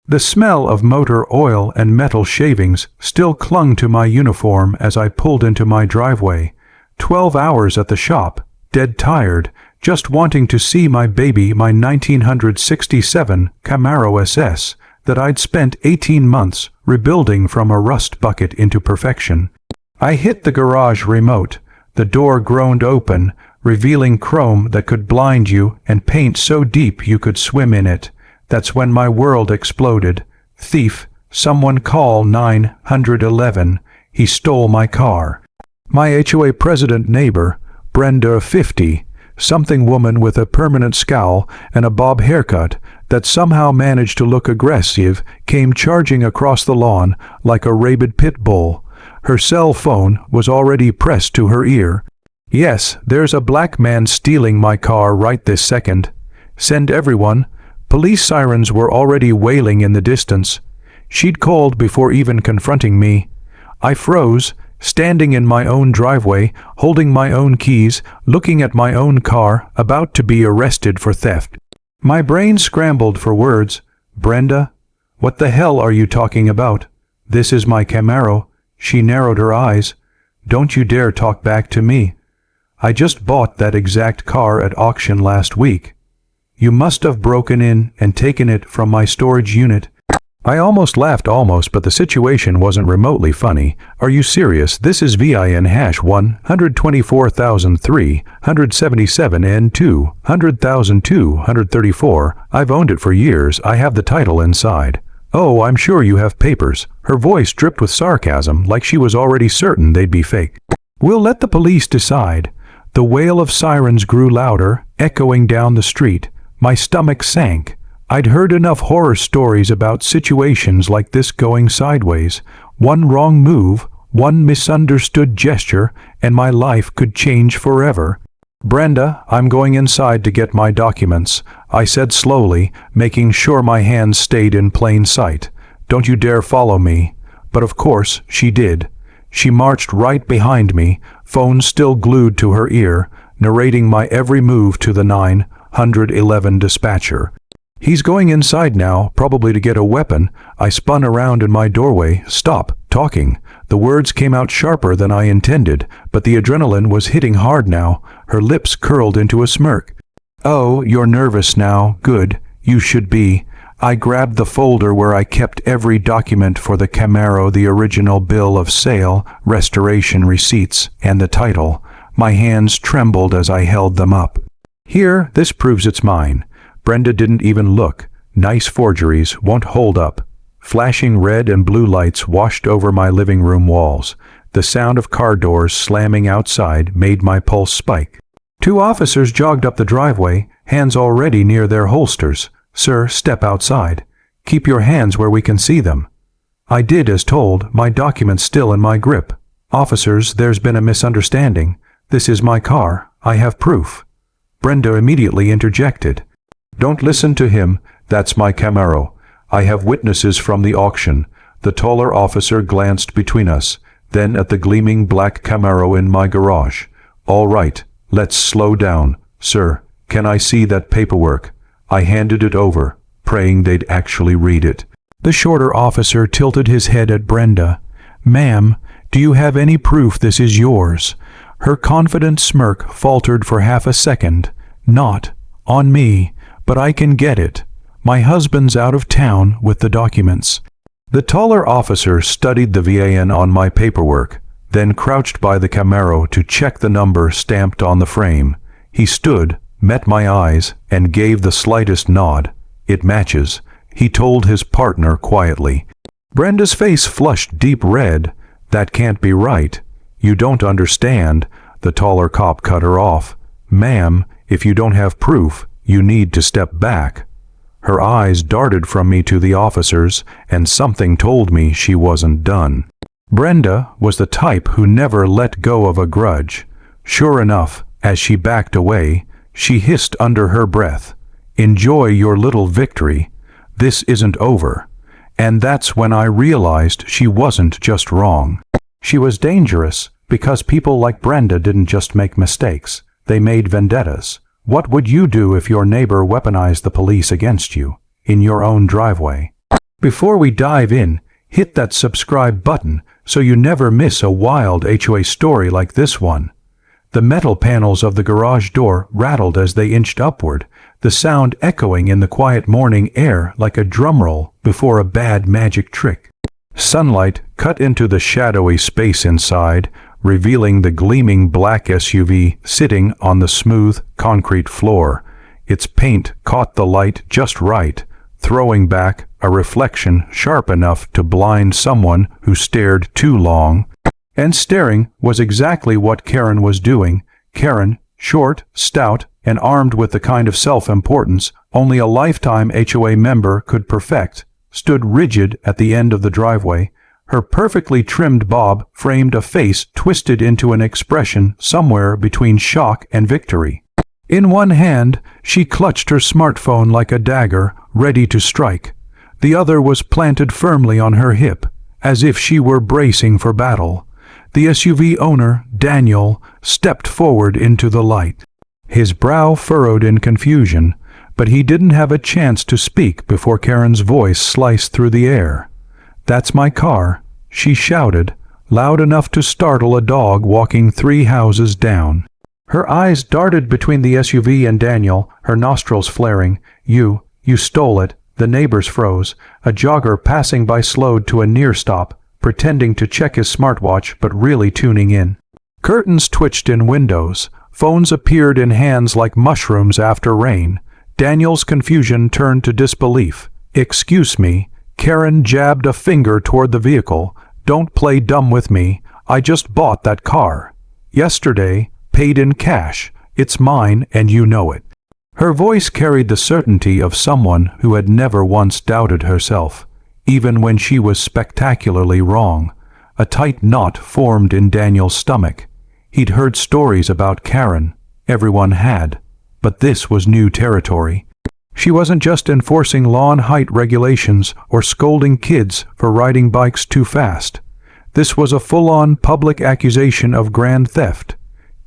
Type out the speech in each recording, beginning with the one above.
The smell of motor oil and metal shavings still clung to my uniform as I pulled into my driveway. 12 hours at the shop, dead tired, just wanting to see my baby, my 1967 Camaro SS, that I'd spent 18 months rebuilding from a rust bucket into perfection. I hit the garage remote. The door groaned open, revealing chrome that could blind you and paint so deep you could swim in it. That's when my world exploded. Thief, someone call 911. He stole my car. My HOA president neighbor, Brenda, 50, something woman with a permanent scowl and a bob haircut that somehow managed to look aggressive, came charging across the lawn like a rabid pit bull. Her cell phone was already pressed to her ear. Yes, there's a black man stealing my car right this second. Send everyone. Police sirens were already wailing in the distance. She'd called before even confronting me. I froze, standing in my own driveway, holding my own keys, looking at my own car, about to be arrested for theft. My brain scrambled for words. Brenda? What the hell are you talking about? This is my Camaro. She narrowed her eyes. Don't you dare talk back to me. I just bought that exact car at auction last week. You must have broken in and taken it from my storage unit. I almost laughed, but the situation wasn't remotely funny. Are you serious? This is VIN hash 124,377 N2, 100,234. I've owned it for years. I have the title inside. Oh, I'm sure you have papers. Her voice dripped with sarcasm, like she was already certain they'd be fake. We'll let the police decide. The wail of sirens grew louder, echoing down the street. My stomach sank. I'd heard enough horror stories about situations like this going sideways. One wrong move, one misunderstood gesture, and my life could change forever. Brenda, I'm going inside to get my documents, I said slowly, making sure my hands stayed in plain sight. Don't you dare follow me. But of course she did. She marched right behind me, phone still glued to her ear, narrating my every move to the 911 dispatcher. He's going inside now, probably to get a weapon. I spun around in my doorway. Stop talking. The words came out sharper than I intended, but the adrenaline was hitting hard now. Her lips curled into a smirk. Oh, you're nervous now. Good. You should be. I grabbed the folder where I kept every document for the Camaro, the original bill of sale, restoration receipts, and the title. My hands trembled as I held them up. Here, this proves it's mine. Brenda didn't even look. Nice forgeries won't hold up. Flashing red and blue lights washed over my living room walls. The sound of car doors slamming outside made my pulse spike. 2 officers jogged up the driveway, hands already near their holsters. Sir, step outside. Keep your hands where we can see them. I did as told, my documents still in my grip. Officers, there's been a misunderstanding. This is my car. I have proof. Brenda immediately interjected. Don't listen to him. That's my Camaro. I have witnesses from the auction. The taller officer glanced between us, then at the gleaming black Camaro in my garage. All right, let's slow down. Sir, can I see that paperwork? I handed it over, praying they'd actually read it. The shorter officer tilted his head at Brenda. Ma'am, do you have any proof this is yours? Her confident smirk faltered for half a second. Not on me, but I can get it. My husband's out of town with the documents. The taller officer studied the VIN on my paperwork, then crouched by the Camaro to check the number stamped on the frame. He stood, met my eyes, and gave the slightest nod. It matches, he told his partner quietly. Brenda's face flushed deep red. That can't be right. You don't understand. The taller cop cut her off. Ma'am, if you don't have proof, you need to step back. Her eyes darted from me to the officers, and something told me she wasn't done. Brenda was the type who never let go of a grudge. Sure enough, as she backed away, she hissed under her breath, "Enjoy your little victory. This isn't over." And that's when I realized she wasn't just wrong. She was dangerous, because people like Brenda didn't just make mistakes. They made vendettas. What would you do if your neighbor weaponized the police against you, in your own driveway? Before we dive in, hit that subscribe button so you never miss a wild HOA story like this one. The metal panels of the garage door rattled as they inched upward, the sound echoing in the quiet morning air like a drumroll before a bad magic trick. Sunlight cut into the shadowy space inside, revealing the gleaming black SUV sitting on the smooth concrete floor. Its paint caught the light just right, throwing back a reflection sharp enough to blind someone who stared too long. And staring was exactly what Karen was doing. Karen, short, stout, and armed with the kind of self-importance only a lifetime HOA member could perfect, stood rigid at the end of the driveway. Her perfectly trimmed bob framed a face twisted into an expression somewhere between shock and victory. In one hand, she clutched her smartphone like a dagger, ready to strike. The other was planted firmly on her hip, as if she were bracing for battle. The SUV owner, Daniel, stepped forward into the light. His brow furrowed in confusion, but he didn't have a chance to speak before Karen's voice sliced through the air. "That's my car," she shouted, loud enough to startle a dog walking 3 houses down. Her eyes darted between the SUV and Daniel, her nostrils flaring. You stole it." The neighbors froze. A jogger passing by slowed to a near stop, pretending to check his smartwatch but really tuning in. Curtains twitched in windows. Phones appeared in hands like mushrooms after rain. Daniel's confusion turned to disbelief. "Excuse me." Karen jabbed a finger toward the vehicle. "Don't play dumb with me. I just bought that car. Yesterday, paid in cash. It's mine and you know it." Her voice carried the certainty of someone who had never once doubted herself, even when she was spectacularly wrong. A tight knot formed in Daniel's stomach. He'd heard stories about Karen. Everyone had. But this was new territory. She wasn't just enforcing lawn height regulations or scolding kids for riding bikes too fast. This was a full-on public accusation of grand theft.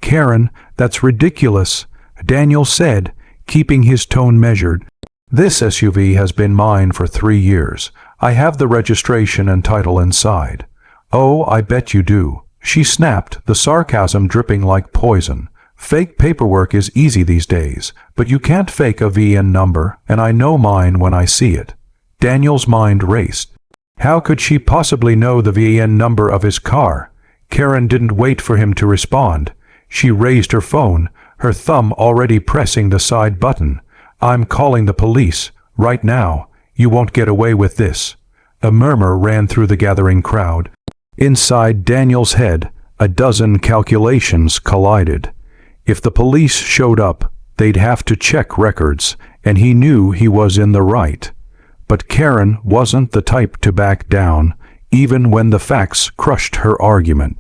"Karen, that's ridiculous," Daniel said, keeping his tone measured. "This SUV has been mine for 3 years. I have the registration and title inside." "Oh, I bet you do," she snapped, the sarcasm dripping like poison. "Fake paperwork is easy these days, but you can't fake a VIN number, and I know mine when I see it." Daniel's mind raced. How could she possibly know the VIN number of his car? Karen didn't wait for him to respond. She raised her phone, her thumb already pressing the side button. "I'm calling the police. Right now. You won't get away with this." A murmur ran through the gathering crowd. Inside Daniel's head, a dozen calculations collided. If the police showed up, they'd have to check records, and he knew he was in the right. But Karen wasn't the type to back down, even when the facts crushed her argument.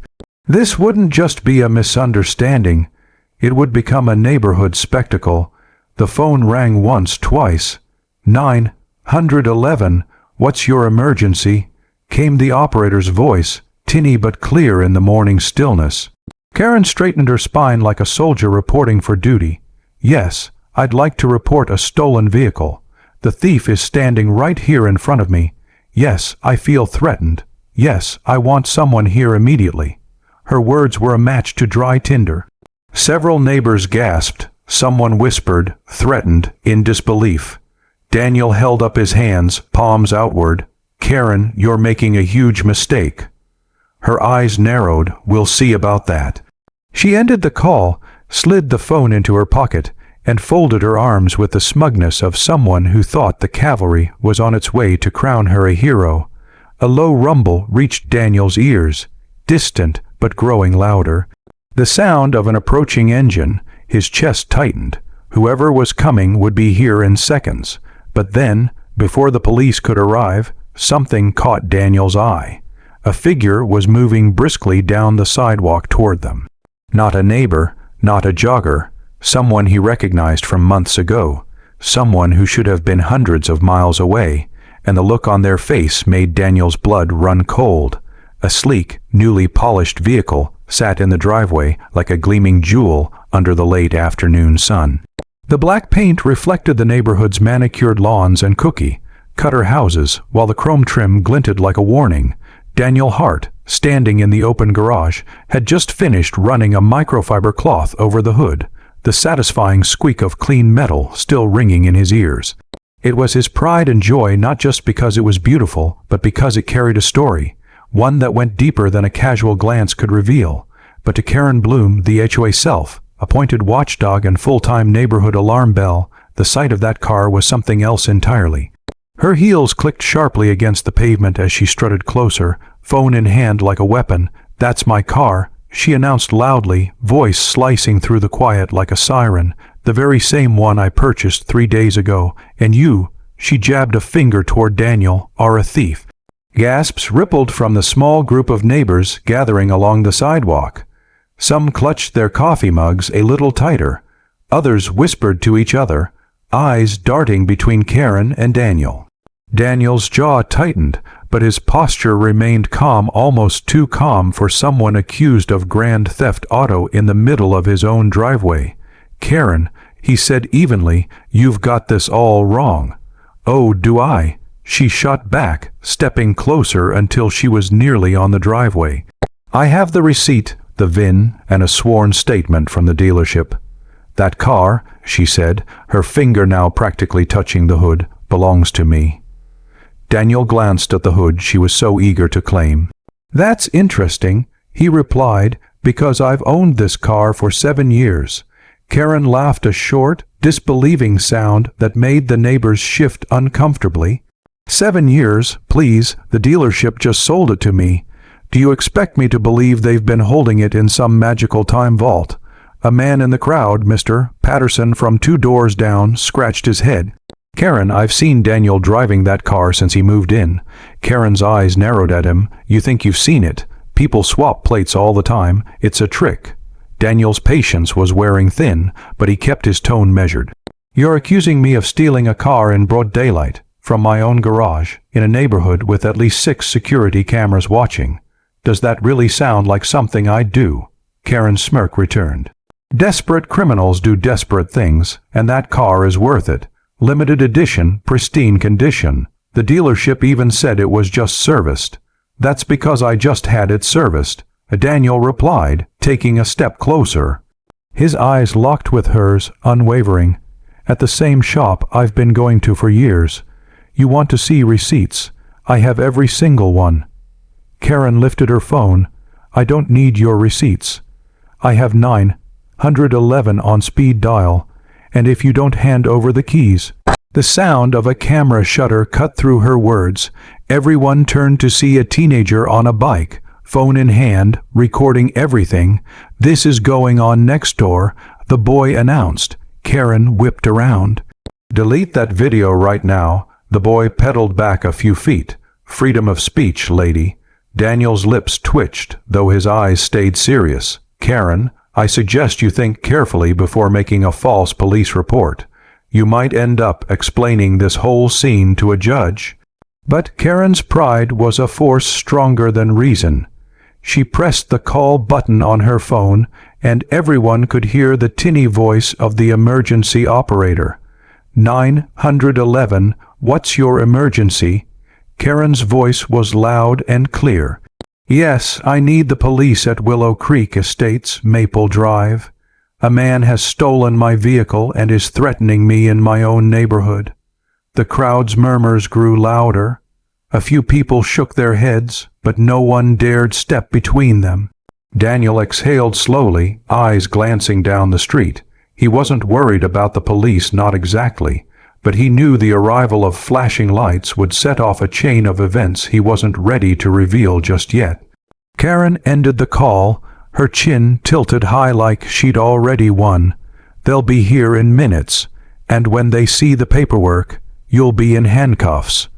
This wouldn't just be a misunderstanding. It would become a neighborhood spectacle. The phone rang once, twice. 911, "What's your emergency?" came the operator's voice, tinny but clear in the morning stillness. Karen straightened her spine like a soldier reporting for duty. "Yes, I'd like to report a stolen vehicle. The thief is standing right here in front of me. Yes, I feel threatened. Yes, I want someone here immediately." Her words were a match to dry tinder. Several neighbors gasped. Someone whispered, threatened, in disbelief. Daniel held up his hands, palms outward. "Karen, you're making a huge mistake." Her eyes narrowed. "We'll see about that." She ended the call, slid the phone into her pocket, and folded her arms with the smugness of someone who thought the cavalry was on its way to crown her a hero. A low rumble reached Daniel's ears, distant but growing louder. The sound of an approaching engine. His chest tightened. Whoever was coming would be here in seconds. But then, before the police could arrive, something caught Daniel's eye. A figure was moving briskly down the sidewalk toward them. Not a neighbor, not a jogger, someone he recognized from months ago, someone who should have been hundreds of miles away, and the look on their face made Daniel's blood run cold. A sleek, newly polished vehicle sat in the driveway like a gleaming jewel under the late afternoon sun. The black paint reflected the neighborhood's manicured lawns and cookie, cookie-cutter houses, while the chrome trim glinted like a warning. Daniel Hart, standing in the open garage, had just finished running a microfiber cloth over the hood, the satisfying squeak of clean metal still ringing in his ears. It was his pride and joy not just because it was beautiful, but because it carried a story, one that went deeper than a casual glance could reveal. But to Karen Bloom, the HOA self-appointed watchdog and full-time neighborhood alarm bell, the sight of that car was something else entirely. Her heels clicked sharply against the pavement as she strutted closer, phone in hand like a weapon. "That's my car," she announced loudly, voice slicing through the quiet like a siren. "The very same one I purchased 3 days ago. And you," she jabbed a finger toward Daniel, "are a thief." Gasps rippled from the small group of neighbors gathering along the sidewalk. Some clutched their coffee mugs a little tighter. Others whispered to each other, eyes darting between Karen and Daniel. Daniel's jaw tightened, but his posture remained calm, almost too calm for someone accused of grand theft auto in the middle of his own driveway. "Karen," he said evenly, "you've got this all wrong." "Oh, do I?" she shot back, stepping closer until she was nearly on the driveway. "I have the receipt, the VIN, and a sworn statement from the dealership. That car," she said, her finger now practically touching the hood, "belongs to me." Daniel glanced at the hood she was so eager to claim. "That's interesting," he replied, "because I've owned this car for 7 years. Karen laughed, a short, disbelieving sound that made the neighbors shift uncomfortably. "7 years, please, the dealership just sold it to me. Do you expect me to believe they've been holding it in some magical time vault?" A man in the crowd, Mr. Patterson from 2 doors down, scratched his head. "Karen, I've seen Daniel driving that car since he moved in." Karen's eyes narrowed at him. "You think you've seen it? People swap plates all the time. It's a trick." Daniel's patience was wearing thin, but he kept his tone measured. "You're accusing me of stealing a car in broad daylight, from my own garage, in a neighborhood with at least 6 security cameras watching. Does that really sound like something I'd do?" Karen's smirk returned. "Desperate criminals do desperate things, and that car is worth it. Limited edition, pristine condition. The dealership even said it was just serviced." "That's because I just had it serviced," Daniel replied, taking a step closer. His eyes locked with hers, unwavering. "At the same shop I've been going to for years. You want to see receipts? I have every single one." Karen lifted her phone. "I don't need your receipts. I have 911 on speed dial. And if you don't hand over the keys." The sound of a camera shutter cut through her words. Everyone turned to see a teenager on a bike, phone in hand, recording everything. "This is going on next door," the boy announced. Karen whipped around. "Delete that video right now." The boy pedaled back a few feet. "Freedom of speech, lady." Daniel's lips twitched, though his eyes stayed serious. "Karen, I suggest you think carefully before making a false police report. You might end up explaining this whole scene to a judge." But Karen's pride was a force stronger than reason. She pressed the call button on her phone, and everyone could hear the tinny voice of the emergency operator. 911, what's your emergency?" Karen's voice was loud and clear. "Yes, I need the police at Willow Creek Estates, Maple Drive. A man has stolen my vehicle and is threatening me in my own neighborhood." The crowd's murmurs grew louder. A few people shook their heads, but no one dared step between them. Daniel exhaled slowly, eyes glancing down the street. He wasn't worried about the police, not exactly, but he knew the arrival of flashing lights would set off a chain of events he wasn't ready to reveal just yet. Karen ended the call, her chin tilted high like she'd already won. "They'll be here in minutes, and when they see the paperwork, you'll be in handcuffs."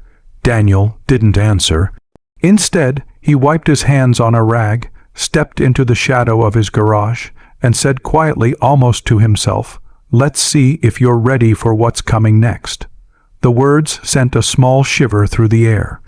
Daniel didn't answer. Instead, he wiped his hands on a rag, stepped into the shadow of his garage, and said quietly, almost to himself, "Let's see if you're ready for what's coming next." The words sent a small shiver through the air.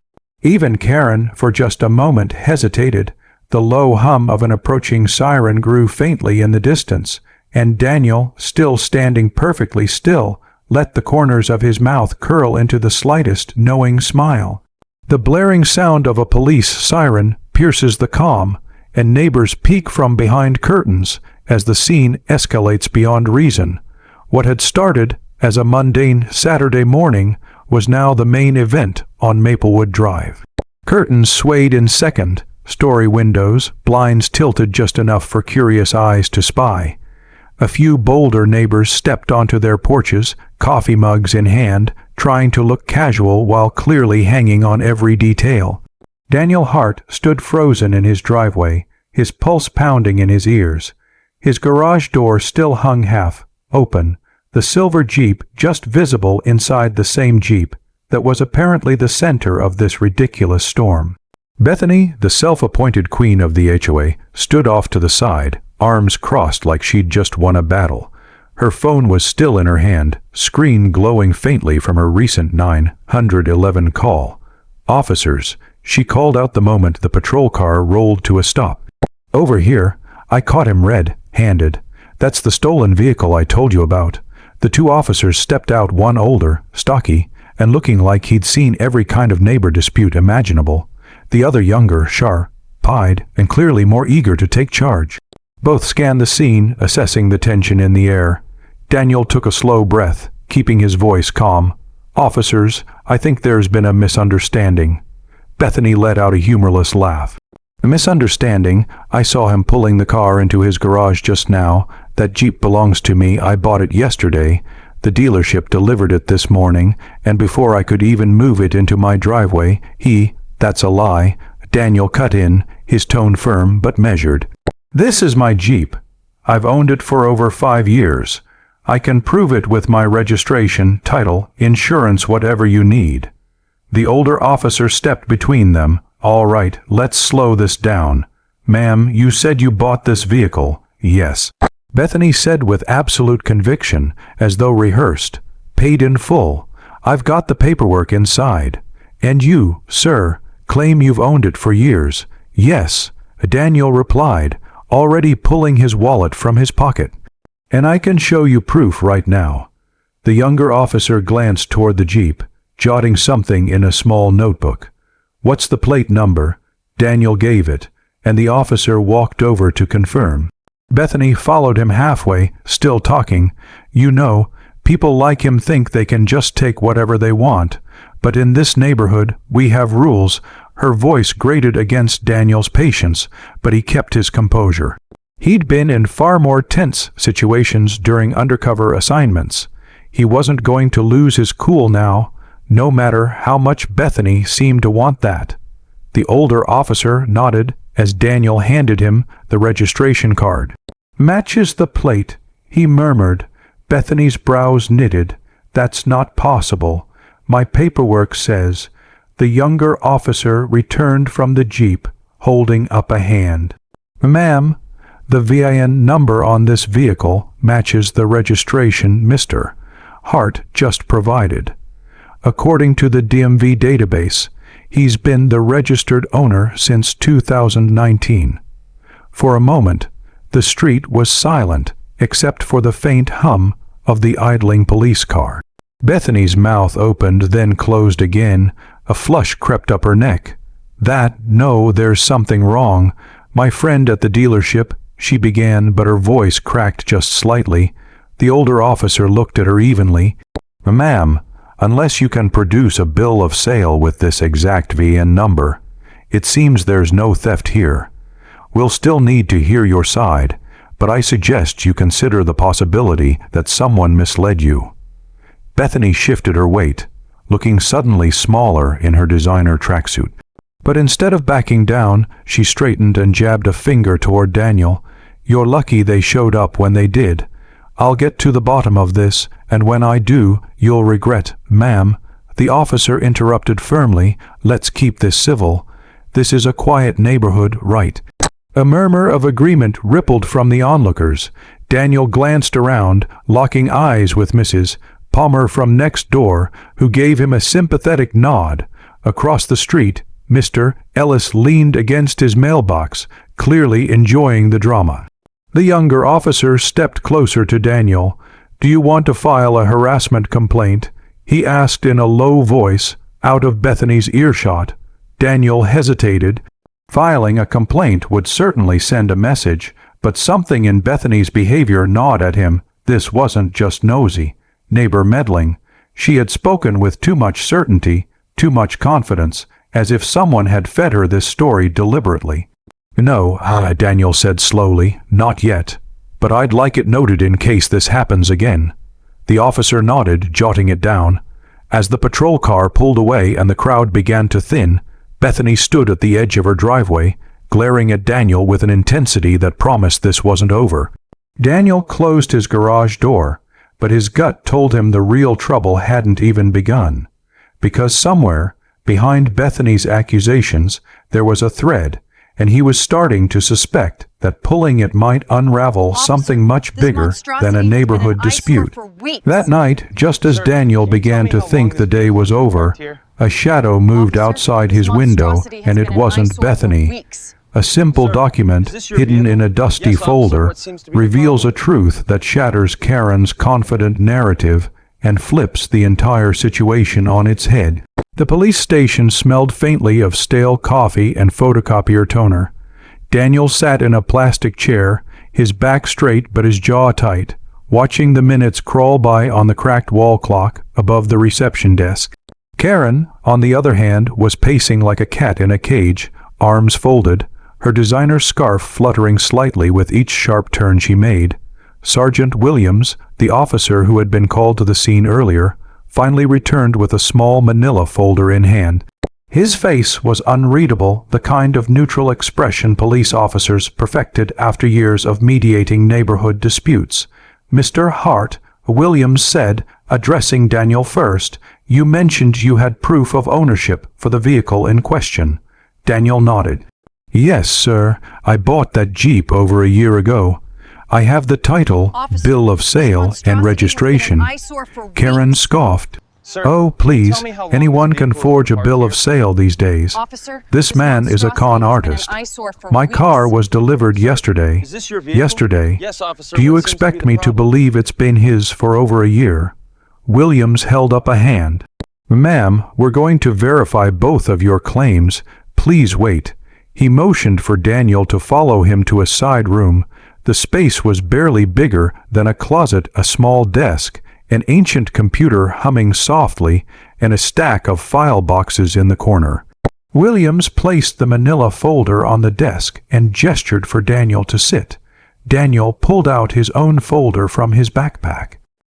Even Karen, for just a moment, hesitated. The low hum of an approaching siren grew faintly in the distance, and Daniel, still standing perfectly still, let the corners of his mouth curl into the slightest knowing smile. The blaring sound of a police siren pierces the calm, and neighbors peek from behind curtains as the scene escalates beyond reason. What had started as a mundane Saturday morning was now the main event on Maplewood Drive. Curtains swayed in second-story windows, blinds tilted just enough for curious eyes to spy. A few bolder neighbors stepped onto their porches, coffee mugs in hand, trying to look casual while clearly hanging on every detail. Daniel Hart stood frozen in his driveway, his pulse pounding in his ears. His garage door still hung half open, the silver Jeep just visible inside the same Jeep that was apparently the center of this ridiculous storm. Bethany, the self-appointed queen of the HOA, stood off to the side, arms crossed like she'd just won a battle. Her phone was still in her hand, screen glowing faintly from her recent 911 call. "Officers," she called out the moment the patrol car rolled to a stop. "Over here. I caught him red-handed. That's the stolen vehicle I told you about." The two officers stepped out, one older, stocky, and looking like he'd seen every kind of neighbor dispute imaginable. The other younger, sharp-eyed, and clearly more eager to take charge. Both scanned the scene, assessing the tension in the air. Daniel took a slow breath, keeping his voice calm. "Officers, I think there's been a misunderstanding." Bethany let out a humorless laugh. "A misunderstanding? I saw him pulling the car into his garage just now. That Jeep belongs to me. I bought it yesterday. The dealership delivered it this morning, and before I could even move it into my driveway, That's a lie." Daniel cut in, his tone firm but measured. "This is my Jeep. I've owned it for over 5 years. I can prove it with my registration, title, insurance, whatever you need." The older officer stepped between them. "All right, let's slow this down. Ma'am, you said you bought this vehicle." "Yes," Bethany said with absolute conviction, as though rehearsed. "Paid in full. I've got the paperwork inside." "And you, sir, claim you've owned it for years." "Yes," Daniel replied, already pulling his wallet from his pocket. "And I can show you proof right now." The younger officer glanced toward the Jeep, jotting something in a small notebook. "What's the plate number?" Daniel gave it, and the officer walked over to confirm. Bethany followed him halfway, still talking. "You know, people like him think they can just take whatever they want, but in this neighborhood we have rules." Her voice grated against Daniel's patience, but he kept his composure. He'd been in far more tense situations during undercover assignments. He wasn't going to lose his cool now, no matter how much Bethany seemed to want that. The older officer nodded as Daniel handed him the registration card. "Matches the plate," he murmured. Bethany's brows knitted. "That's not possible. My paperwork says." The younger officer returned from the Jeep, holding up a hand. "Ma'am, the VIN number on this vehicle matches the registration Mr. Hart just provided. According to the DMV database, he's been the registered owner since 2019. For a moment, the street was silent except for the faint hum of the idling police car. Bethany's mouth opened, then closed again. A flush crept up her neck. No, there's something wrong. My friend at the dealership," she began, but her voice cracked just slightly. The older officer looked at her evenly. "Ma'am, unless you can produce a bill of sale with this exact VIN number, it seems there's no theft here. We'll still need to hear your side, but I suggest you consider the possibility that someone misled you." Bethany shifted her weight, looking suddenly smaller in her designer tracksuit. But instead of backing down, she straightened and jabbed a finger toward Daniel. "You're lucky they showed up when they did. I'll get to the bottom of this, and when I do, you'll regret." "Ma'am," the officer interrupted firmly, "let's keep this civil. This is a quiet neighborhood, right?" A murmur of agreement rippled from the onlookers. Daniel glanced around, locking eyes with Mrs. Palmer from next door, who gave him a sympathetic nod. Across the street, Mr. Ellis leaned against his mailbox, clearly enjoying the drama. The younger officer stepped closer to Daniel. "Do you want to file a harassment complaint?" he asked in a low voice, out of Bethany's earshot. Daniel hesitated. Filing a complaint would certainly send a message, but something in Bethany's behavior gnawed at him. This wasn't just nosy, neighbor meddling. She had spoken with too much certainty, too much confidence, as if someone had fed her this story deliberately. "No," Daniel said slowly, "not yet. But I'd like it noted in case this happens again." The officer nodded, jotting it down. As the patrol car pulled away and the crowd began to thin, Bethany stood at the edge of her driveway, glaring at Daniel with an intensity that promised this wasn't over. Daniel closed his garage door, but his gut told him the real trouble hadn't even begun. Because somewhere, behind Bethany's accusations, there was a thread, and he was starting to suspect that pulling it might unravel something much bigger than a neighborhood dispute. That night, just as Daniel began to think the day was over, a shadow moved outside his window, and it wasn't Bethany. A simple document, hidden in a dusty folder, reveals a truth that shatters Karen's confident narrative and flips the entire situation on its head. The police station smelled faintly of stale coffee and photocopier toner. Daniel sat in a plastic chair, his back straight but his jaw tight, watching the minutes crawl by on the cracked wall clock above the reception desk. Karen, on the other hand, was pacing like a cat in a cage, arms folded, her designer scarf fluttering slightly with each sharp turn she made. Sergeant Williams, the officer who had been called to the scene earlier, finally returned with a small manila folder in hand. His face was unreadable, the kind of neutral expression police officers perfected after years of mediating neighborhood disputes. "Mr. Hart," Williams said, addressing Daniel first, "you mentioned you had proof of ownership for the vehicle in question." Daniel nodded. "Yes, sir. I bought that Jeep over a year ago. I have the title, bill of sale, and registration." Karen scoffed. "Oh, please, anyone can forge a bill of sale these days. This man is a con artist. My car was delivered yesterday. Yesterday. Do you expect me to believe it's been his for over a year?" Williams held up a hand. "Ma'am, we're going to verify both of your claims. Please wait." He motioned for Daniel to follow him to a side room. The space was barely bigger than a closet, a small desk, an ancient computer humming softly, and a stack of file boxes in the corner. Williams placed the manila folder on the desk and gestured for Daniel to sit. Daniel pulled out his own folder from his backpack.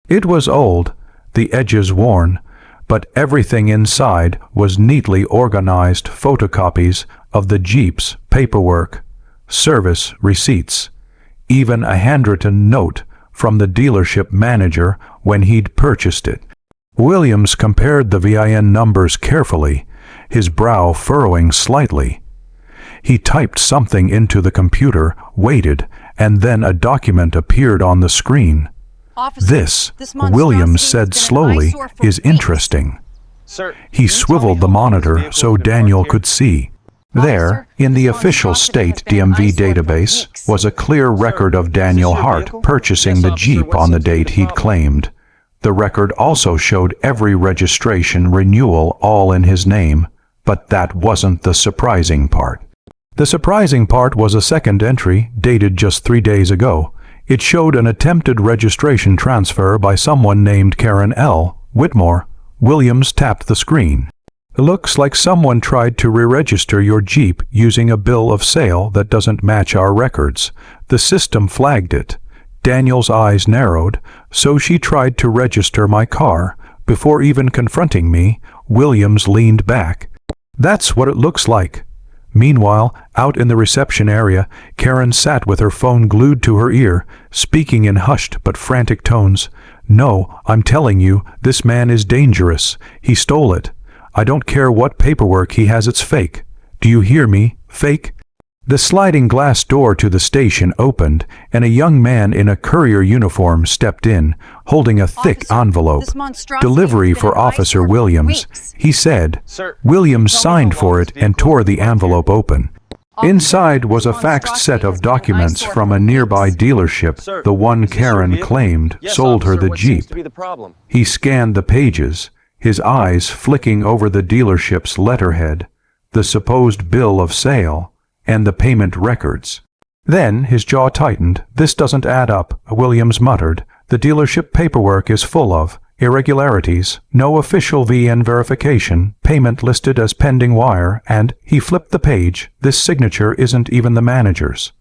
It was old, the edges worn, but everything inside was neatly organized photocopies of the Jeep's paperwork, service receipts, even a handwritten note from the dealership manager when he'd purchased it. Williams compared the VIN numbers carefully, his brow furrowing slightly. He typed something into the computer, waited, and then a document appeared on the screen. This, Williams said slowly, is interesting. He swiveled the monitor so Daniel could see. There, in the official state DMV database, was a clear record of Daniel Hart purchasing the Jeep on the date he'd claimed. The record also showed every registration renewal all in his name, but that wasn't the surprising part. The surprising part was a second entry, dated just 3 days ago. It showed an attempted registration transfer by someone named Karen L. Whitmore. Williams tapped the screen. "Looks like someone tried to re-register your Jeep using a bill of sale that doesn't match our records. The system flagged it." Daniel's eyes narrowed. "So she tried to register my car. Before even confronting me, Williams leaned back. "That's what it looks like." Meanwhile, out in the reception area, Karen sat with her phone glued to her ear, speaking in hushed but frantic tones. "No, I'm telling you, this man is dangerous. He stole it. I don't care what paperwork he has, it's fake. Do you hear me? Fake?" The sliding glass door to the station opened, and a young man in a courier uniform stepped in, holding a thick envelope. "Delivery for Officer Williams," he said. Williams signed for it and tore the envelope open. Inside was a faxed set of documents from a nearby dealership, the one Karen claimed sold her the Jeep. He scanned the pages, his eyes flicking over the dealership's letterhead, the supposed bill of sale, and the payment records. Then his jaw tightened. "This doesn't add up," Williams muttered. "The dealership paperwork is full of irregularities, no official VN verification, payment listed as pending wire, and," he flipped the page, "this signature isn't even the manager's."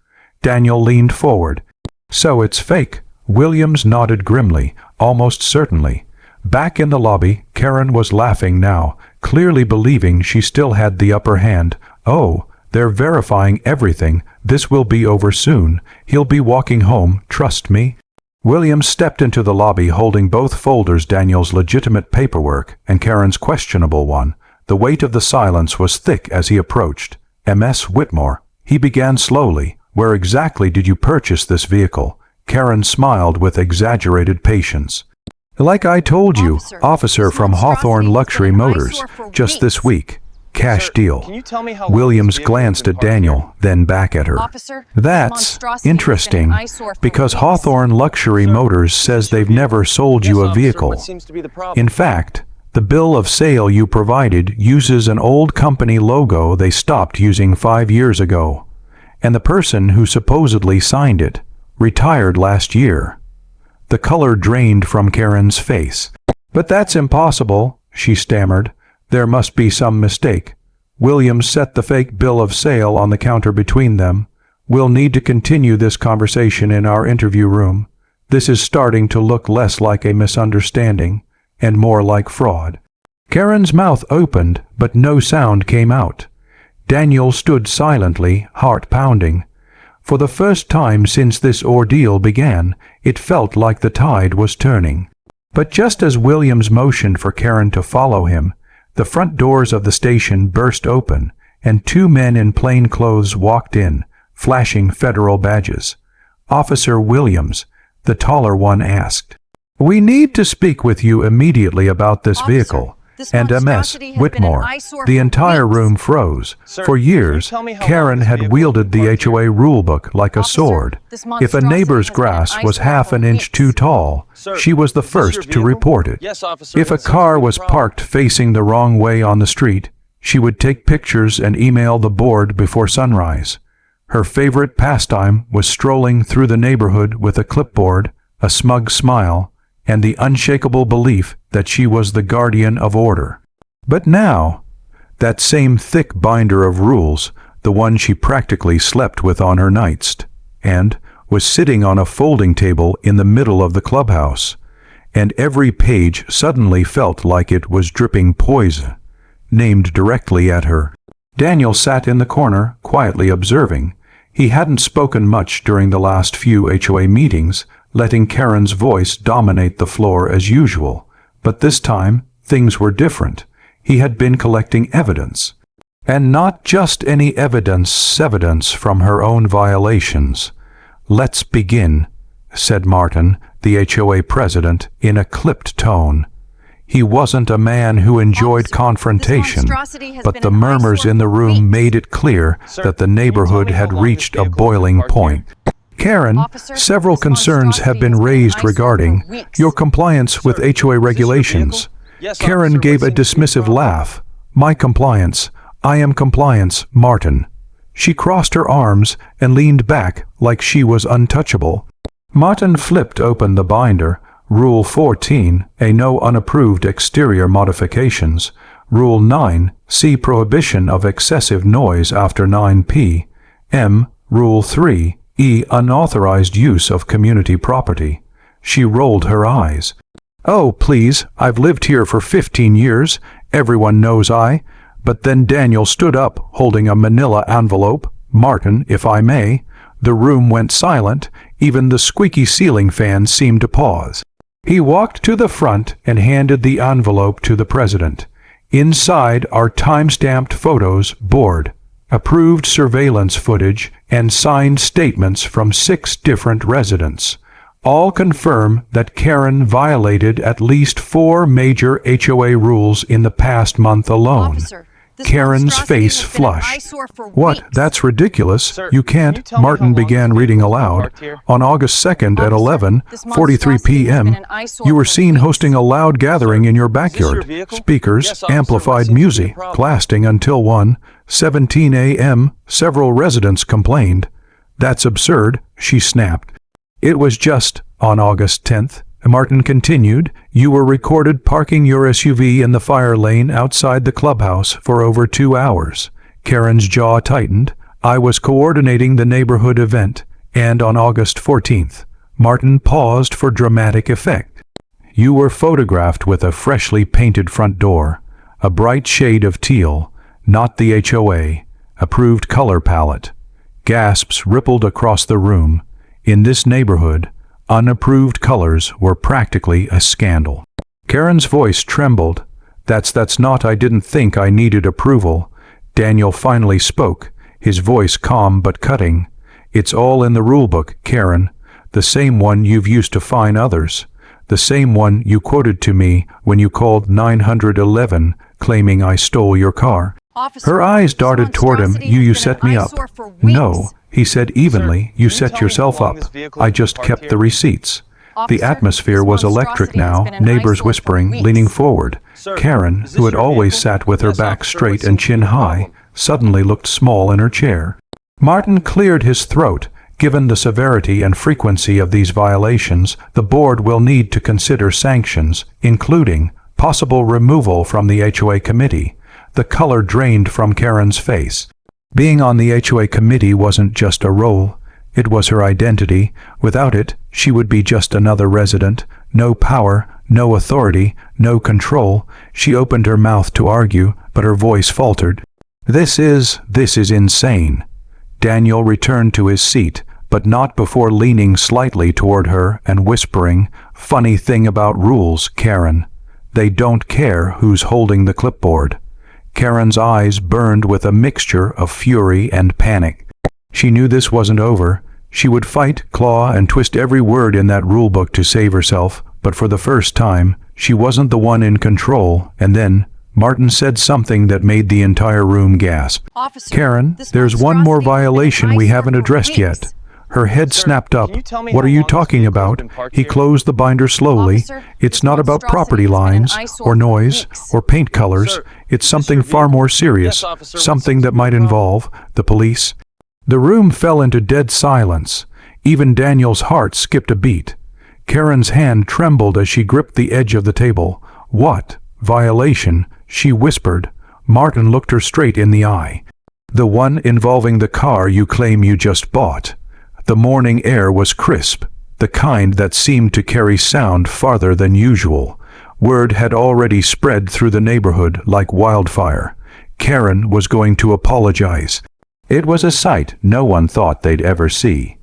Daniel leaned forward. "So it's fake." Williams nodded grimly, almost certainly. Back in the lobby, Karen was laughing now, clearly believing she still had the upper hand. "Oh, they're verifying everything. This will be over soon. He'll be walking home, trust me." Williams stepped into the lobby holding both folders, Daniel's legitimate paperwork and Karen's questionable one. The weight of the silence was thick as he approached. "Ms. Whitmore," he began slowly, "where exactly did you purchase this vehicle?" Karen smiled with exaggerated patience. "Like I told you, officer from Hawthorne Luxury Motors, just this week. Cash deal." Williams glanced at Daniel, then back at her. "That's interesting, because Hawthorne Luxury Motors says they've never sold you a vehicle. In fact, the bill of sale you provided uses an old company logo they stopped using 5 years ago, and the person who supposedly signed it retired last year." The color drained from Karen's face. "But that's impossible," she stammered. "There must be some mistake." Williams set the fake bill of sale on the counter between them. "We'll need to continue this conversation in our interview room. This is starting to look less like a misunderstanding and more like fraud." Karen's mouth opened, but no sound came out. Daniel stood silently, heart pounding. For the first time since this ordeal began, it felt like the tide was turning. But just as Williams motioned for Karen to follow him, the front doors of the station burst open, and 2 men in plain clothes walked in, flashing federal badges. "Officer Williams," the taller one asked. "We need to speak with you immediately about this vehicle." And Ms. Whitmore. The entire room froze. For years, Karen had wielded the HOA rulebook like a sword. If a neighbor's grass was half an inch too tall, she was the first to report it. If a car was parked facing the wrong way on the street, she would take pictures and email the board before sunrise. Her favorite pastime was strolling through the neighborhood with a clipboard, a smug smile, and the unshakable belief that she was the guardian of order. But now, that same thick binder of rules, the one she practically slept with on her nightstand, was sitting on a folding table in the middle of the clubhouse, and every page suddenly felt like it was dripping poison, named directly at her. Daniel sat in the corner, quietly observing. He hadn't spoken much during the last few HOA meetings, letting Karen's voice dominate the floor as usual. But this time, things were different. He had been collecting evidence. And not just any evidence from her own violations. "Let's begin," said Martin, the HOA president, in a clipped tone. He wasn't a man who enjoyed confrontation, but the murmurs in the room made it clear that the neighborhood had reached a boiling point. "Karen, several concerns have been raised regarding your compliance with HOA regulations." Karen gave a dismissive laugh. "My compliance. I am compliance, Martin." She crossed her arms and leaned back like she was untouchable. Martin flipped open the binder. Rule 14, a no unapproved exterior modifications. Rule 9, see prohibition of excessive noise after 9 p.m. Rule 3, E. Unauthorized use of community property. She rolled her eyes. "Oh, please, I've lived here for 15 years. Everyone knows I." But then Daniel stood up, holding a manila envelope. "Martin, if I may." The room went silent. Even the squeaky ceiling fan seemed to pause. He walked to the front and handed the envelope to the president. Inside are time-stamped photos, board, approved surveillance footage, and signed statements from 6 different residents. All confirm that Karen violated at least 4 major HOA rules in the past month alone. Officer, Karen's face flushed. What? That's ridiculous. Sir, You can you can't. tell me how Martin long began this reading vehicle has been aloud. parked here? On August 2nd at Officer, 11:43 this monstrosity has p.m., been an eyesore you were for seen weeks. hosting a loud gathering in your your backyard. vehicle? Speakers Yes, officer, what amplified seems to be the music, problem? lasting until 1:17 a.m. Several residents complained. That's absurd, she snapped. It was just on August 10th. Martin continued, you were recorded parking your SUV in the fire lane outside the clubhouse for over 2 hours. Karen's jaw tightened. I was coordinating the neighborhood event. And on August 14th, Martin paused for dramatic effect. You were photographed with a freshly painted front door, a bright shade of teal, not the HOA, approved color palette. Gasps rippled across the room. In this neighborhood, unapproved colors were practically a scandal. Karen's voice trembled. That's not. I didn't think I needed approval. Daniel finally spoke, his voice calm but cutting. It's all in the rulebook, Karen. The same one you've used to fine others. The same one you quoted to me when you called 911, claiming I stole your car. Officer, Her eyes this darted toward him. monstrosity You has been set an me up. eyesore for weeks. No, he said evenly. Sir, You can you set tell me yourself how long up. this vehicle I has been just parked kept here? the receipts. The Officer, atmosphere this was electric monstrosity has now, been an neighbors eyesore for whispering, weeks. leaning forward. Sir, Karen, is this who had your always vehicle? sat with her Yes, back officer, straight what and seems to be chin the high, problem? suddenly looked small in her chair. Martin cleared his throat. Given the severity and frequency of these violations, the board will need to consider sanctions, including possible removal from the HOA committee. The color drained from Karen's face. Being on the HOA committee wasn't just a role. It was her identity. Without it, she would be just another resident. No power, no authority, no control. She opened her mouth to argue, but her voice faltered. This is insane. Daniel returned to his seat, but not before leaning slightly toward her and whispering, funny thing about rules, Karen. They don't care who's holding the clipboard. Karen's eyes burned with a mixture of fury and panic. She knew this wasn't over. She would fight, claw, and twist every word in that rulebook to save herself, but for the first time, she wasn't the one in control, and then Martin said something that made the entire room gasp. Officer, Karen, this there's one more monstrosity has been an violation we eyesore haven't for addressed weeks. yet. Her head Sir, snapped up. can you tell me What how are you long this talking vehicle has about? been parked He here? closed the binder slowly. Officer, It's this not about monstrosity property has been an lines, eyesore or for noise, weeks. or paint colors. Sir, It's is this something your far vehicle? more serious, Yes, officer, what something seems that to be might the problem? involve the police. The room fell into dead silence. Even Daniel's heart skipped a beat. Karen's hand trembled as she gripped the edge of the table. What violation? She whispered. Martin looked her straight in the eye. The one involving the car you claim you just bought. The morning air was crisp, the kind that seemed to carry sound farther than usual. Word had already spread through the neighborhood like wildfire. Karen was going to apologize. It was a sight no one thought they'd ever see.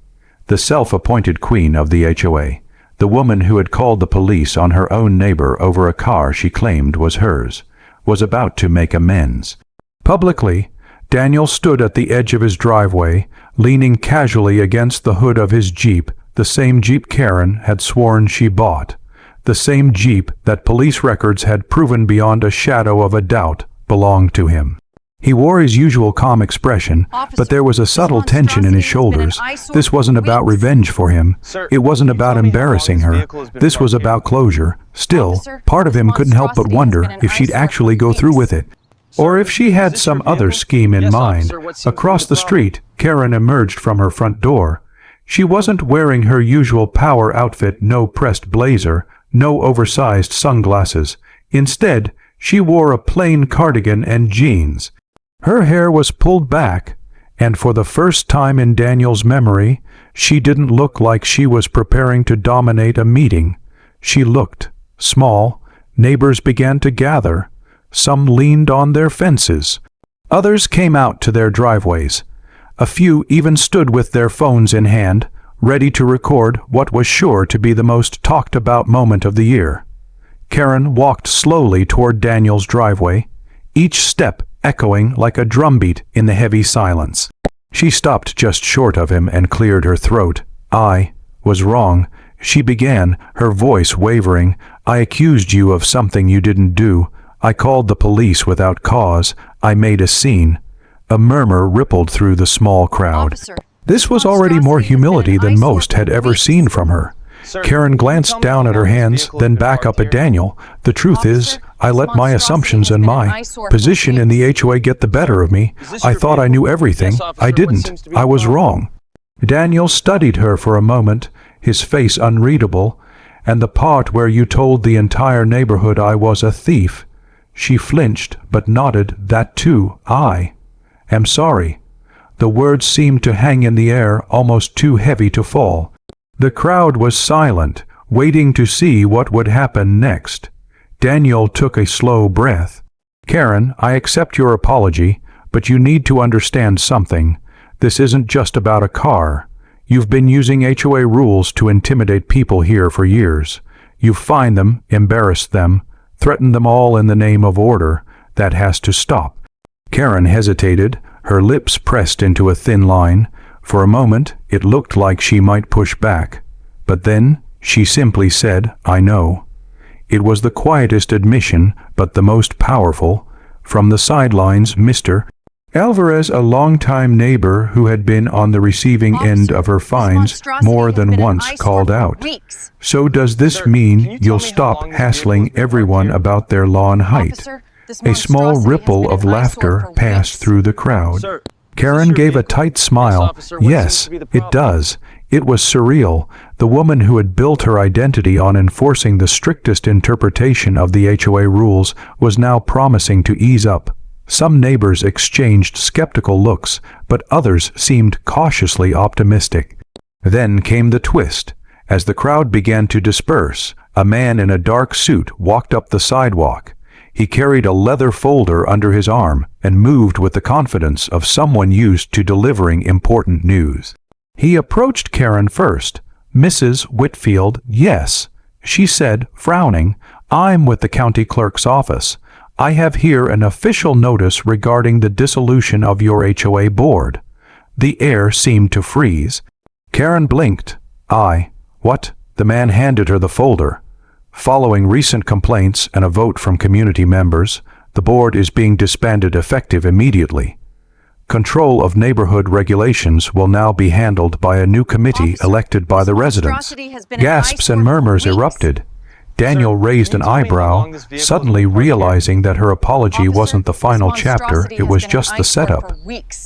The self-appointed queen of the HOA, the woman who had called the police on her own neighbor over a car she claimed was hers, was about to make amends. Publicly, Daniel stood at the edge of his driveway, leaning casually against the hood of his Jeep, the same Jeep Karen had sworn she bought, the same Jeep that police records had proven beyond a shadow of a doubt belonged to him. He wore his usual calm expression, but there was a subtle tension in his shoulders. This wasn't about revenge for him. Sir, It wasn't can you about tell me how long embarrassing this her. vehicle has been This was parked here? about closure. Still, Officer, part of this him couldn't help but monstrosity has wonder been an if she'd eyesore for actually go through with weeks. it. Or if she had this some your other vehicle? scheme in Yes, mind. officer, what seems to be Across the the problem? street, Karen emerged from her front door. She wasn't wearing her usual power outfit, no pressed blazer, no oversized sunglasses. Instead, she wore a plain cardigan and jeans. Her hair was pulled back, and for the first time in Daniel's memory, she didn't look like she was preparing to dominate a meeting. She looked small. Neighbors began to gather. Some leaned on their fences. Others came out to their driveways. A few even stood with their phones in hand, ready to record what was sure to be the most talked-about moment of the year. Karen walked slowly toward Daniel's driveway, each step echoing like a drumbeat in the heavy silence. She stopped just short of him and cleared her throat. I was wrong, she began, her voice wavering. I accused you of something you didn't do. I called the police without cause. I made a scene. A murmur rippled through the small crowd. Officer, This was already more humility than most had ever seen from her. Karen glanced down at her hands, then back up at Daniel. The truth is, I let my assumptions and my position in the HOA get the better of me. I thought I knew everything. I didn't. I was wrong. Daniel studied her for a moment, his face unreadable. And the part where you told the entire neighborhood I was a thief. She flinched, but nodded. That too. I am sorry. The words seemed to hang in the air, almost too heavy to fall. The crowd was silent, waiting to see what would happen next. Daniel took a slow breath. Karen, I accept your apology, but you need to understand something. This isn't just about a car. You've been using HOA rules to intimidate people here for years. You've fined them, embarrassed them, threatened them all in the name of order. That has to stop. Karen hesitated, her lips pressed into a thin line. For a moment, it looked like she might push back. But then, she simply said, I know. It was the quietest admission, but the most powerful. From the sidelines, Mr. Alvarez, a longtime neighbor who had been on the receiving end of her fines more than once, called out. So does this mean you'll stop hassling everyone about their lawn height? A small ripple of laughter passed through the crowd. Karen gave a tight smile. Yes, it does. It was surreal. The woman who had built her identity on enforcing the strictest interpretation of the HOA rules was now promising to ease up. Some neighbors exchanged skeptical looks, but others seemed cautiously optimistic. Then came the twist. As the crowd began to disperse, a man in a dark suit walked up the sidewalk. He carried a leather folder under his arm and moved with the confidence of someone used to delivering important news. He approached Karen first. Mrs. Whitfield, yes, she said, frowning. I'm with the county clerk's office. I have here an official notice regarding the dissolution of your HOA board. The air seemed to freeze. Karen blinked. What? The man handed her the folder. Following recent complaints and a vote from community members, the board is being disbanded effective immediately. Control of neighborhood regulations will now be handled by a new committee elected by the residents. Gasps and murmurs erupted. Daniel raised an eyebrow, suddenly realizing that her apology wasn't the final chapter, it was just the setup.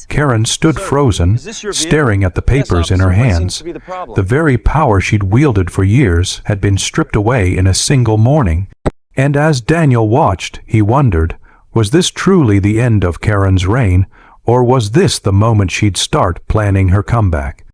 Karen stood frozen, staring at the papers in her hands. The very power she'd wielded for years had been stripped away in a single morning. And as Daniel watched, he wondered, was this truly the end of Karen's reign, or was this the moment she'd start planning her comeback?